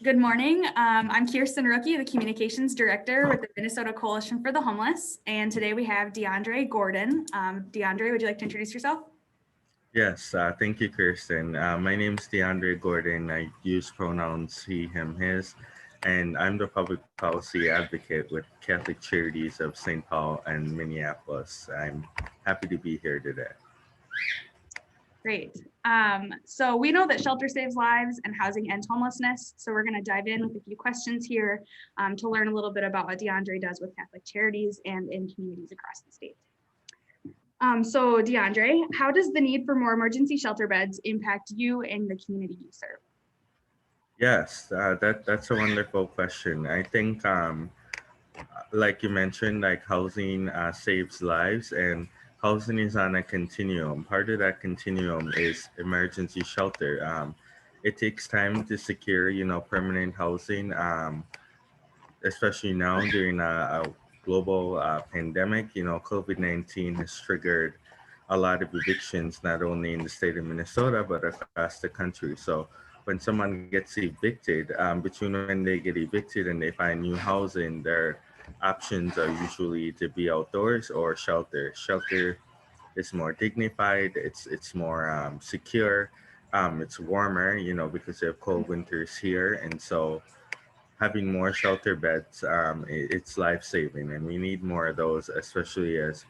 Good morning. I'm Kirsten Rookie, the Communications Director with the Minnesota Coalition for the Homeless. And today we have DeAndre Gordon. DeAndre, would you like to introduce yourself? Yes, thank you, Kirsten. My name is DeAndre Gordon. I use pronouns he, him, his, and I'm the public policy advocate with Catholic Charities of St. Paul and Minneapolis. I'm happy to be here today. Great. So we know that shelter saves lives and housing ends homelessness. So we're going to dive in with a few questions here to learn a little bit about what DeAndre does with Catholic Charities and in communities across the state. So DeAndre, how does the need for more emergency shelter beds impact you and the community you serve? Yes, that's a wonderful question. I think, like you mentioned, like housing saves lives, and housing is on a continuum. Part of that continuum is emergency shelter. It takes time to secure, permanent housing. Especially now during a global pandemic. COVID-19 has triggered a lot of evictions, not only in the state of Minnesota, but across the country. So when someone gets evicted, between when they get evicted and they find new housing, their options are usually to be outdoors or shelter. Shelter is more dignified, it's more secure, it's warmer, because we have cold winters here. And so having more shelter beds, it's life saving, and we need more of those, especially as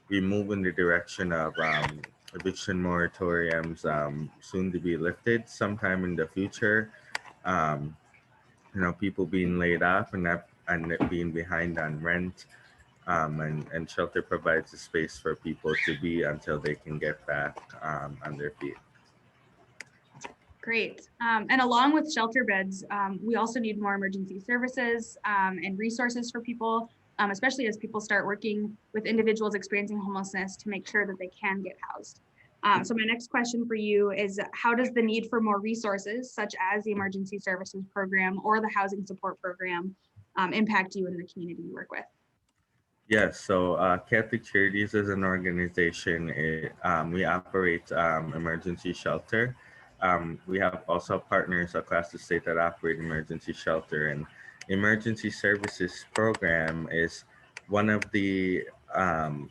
we move in the direction of eviction moratoriums soon to be lifted sometime in the future. Um, people being laid off and being behind on rent, and shelter provides a space for people to be until they can get back on their feet. Great. And along with shelter beds, we also need more emergency services and resources for people, especially as people start working with individuals experiencing homelessness to make sure that they can get housed. So my next question for you is, how does the need for more resources, such as the emergency services program or the housing support program, impact you and the community you work with? Yes, so Catholic Charities as an organization, we operate emergency shelter. We have also partners across the state that operate emergency shelter, and emergency services program one of the um,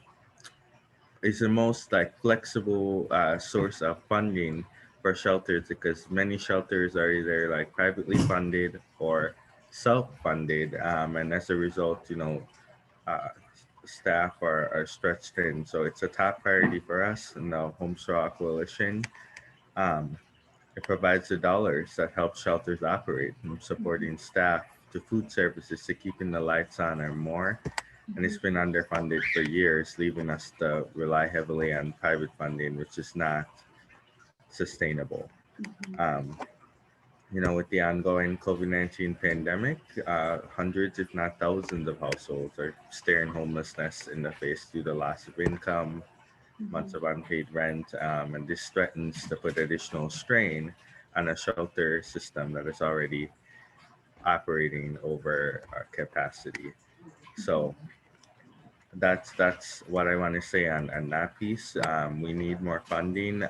is the most like flexible source of funding for shelters, because many shelters are either like privately funded or self-funded, and as a result, uh, staff are stretched thin. So it's a top priority for us in the Homes for All Coalition. Um, it provides the dollars that help shelters operate, from supporting staff to food services to keeping the lights on or more. And it's been underfunded for years, leaving us to rely heavily on private funding, which is not sustainable. Um, with the ongoing COVID-19 pandemic, hundreds, if not thousands, of households are staring homelessness in the face due to loss of income, months of unpaid rent, and this threatens to put additional strain on a shelter system that is already operating over capacity. So that's what I want to say on that piece. We need more funding.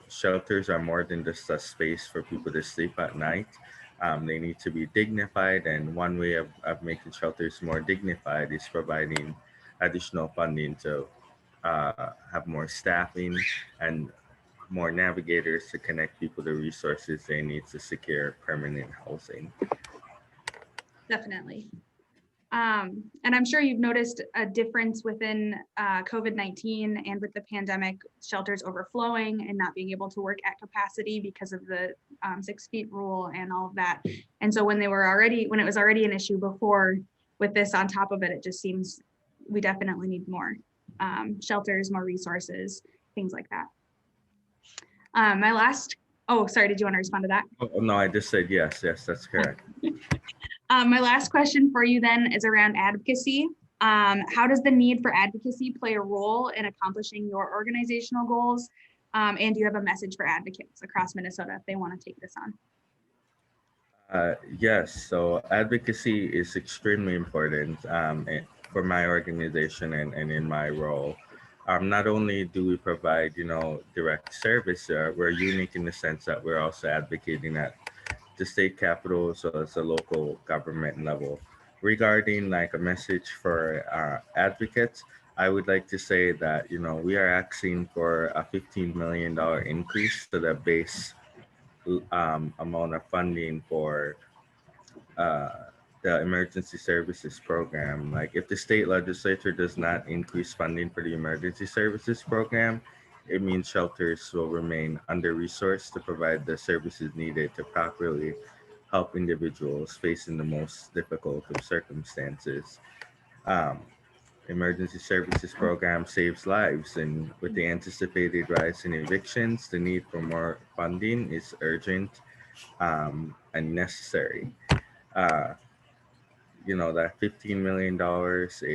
Shelters are more than just a space for people to sleep at night. They need to be dignified, and one way of making shelters more dignified is providing additional funding to have more staffing and more navigators to connect people to resources they need to secure permanent housing. Definitely. And I'm sure you've noticed a difference within COVID-19 and with the pandemic, shelters overflowing and not being able to work at capacity because of the 6 feet rule and all of that. And so when it was already an issue before, with this on top of it, it just seems we definitely need more shelters, more resources, things like that. Sorry, did you want to respond to that? Oh, no, I just said yes, that's correct. My last question for you then is around advocacy. How does the need for advocacy play a role in accomplishing your organizational goals? And do you have a message for advocates across Minnesota if they want to take this on? Yes, so advocacy is extremely important for my organization and in my role. Not only do we provide, direct service, we're unique in the sense that we're also advocating at the state capital as well as the local government level. Regarding like a message for advocates, I would like to say that we are asking for a $15 million increase to the base amount of funding for uh, the emergency services program. Like if the state legislature does not increase funding for the emergency services program, it means shelters will remain under resourced to provide the services needed to properly help individuals facing the most difficult of circumstances. Um, Emergency services program saves lives, and with the anticipated rise in evictions, the need for more funding is urgent and necessary. Uh, that $15 million,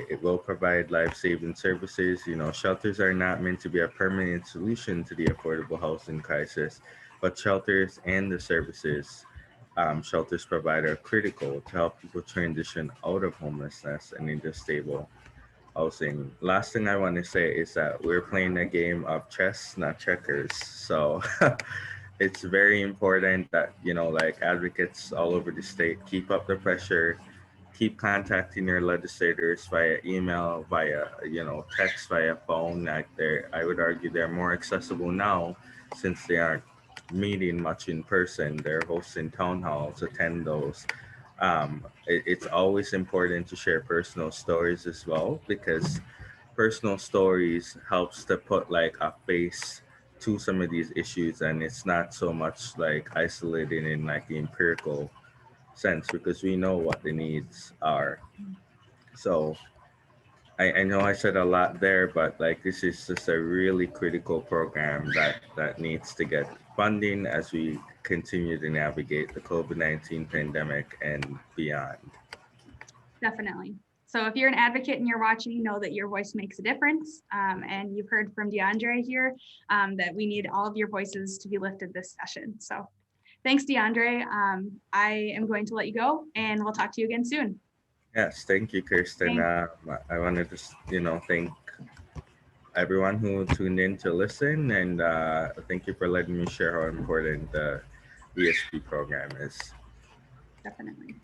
it will provide life-saving services. Shelters are not meant to be a permanent solution to the affordable housing crisis, but shelters and the services shelters provide are critical to help people transition out of homelessness and into stable housing. Last thing I want to say is that we're playing a game of chess, not checkers. So it's very important that like advocates all over the state keep up the pressure, keep contacting your legislators via email, via text, via phone. Like I would argue they're more accessible now since they aren't meeting much in person. They're hosting town halls, attend those. It's always important to share personal stories as well, because personal stories helps to put like a face to some of these issues, and it's not so much like isolated in like the empirical sense, because we know what the needs are. So I know I said a lot there, but like this is just a really critical program that needs to get funding as we continue to navigate the COVID-19 pandemic and beyond. Definitely. So if you're an advocate and you're watching, know that your voice makes a difference. And you've heard from DeAndre here that we need all of your voices to be lifted this session. So thanks, DeAndre. I am going to let you go, and we'll talk to you again soon. Yes, thank you, Kirsten. Thanks. I wanted to thank everyone who tuned in to listen, and thank you for letting me share how important the ESP program is. Definitely.